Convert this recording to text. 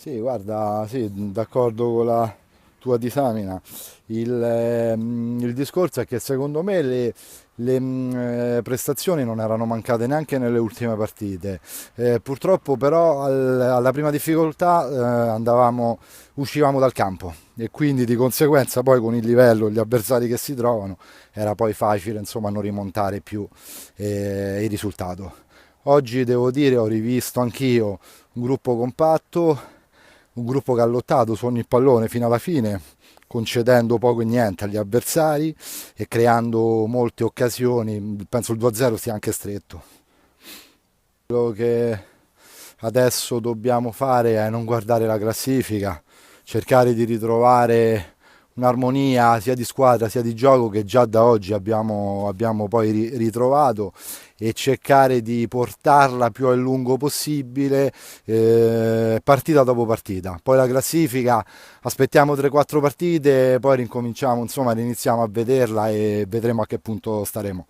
Sì, guarda, sì, d'accordo con la tua disamina. Il discorso è che secondo me le prestazioni non erano mancate neanche nelle ultime partite. Purtroppo però alla prima difficoltà uscivamo dal campo e quindi di conseguenza poi con il livello e gli avversari che si trovano era poi facile insomma non rimontare più il risultato. Oggi devo dire ho rivisto anch'io un gruppo compatto, un gruppo che ha lottato su ogni pallone fino alla fine, concedendo poco e niente agli avversari e creando molte occasioni. Penso il 2-0 sia anche stretto. Quello che adesso dobbiamo fare è non guardare la classifica, cercare di ritrovare un'armonia sia di squadra sia di gioco che già da oggi abbiamo poi ritrovato e cercare di portarla più a lungo possibile, partita dopo partita. Poi la classifica aspettiamo 3-4 partite, poi rincominciamo, insomma, iniziamo a vederla e vedremo a che punto staremo.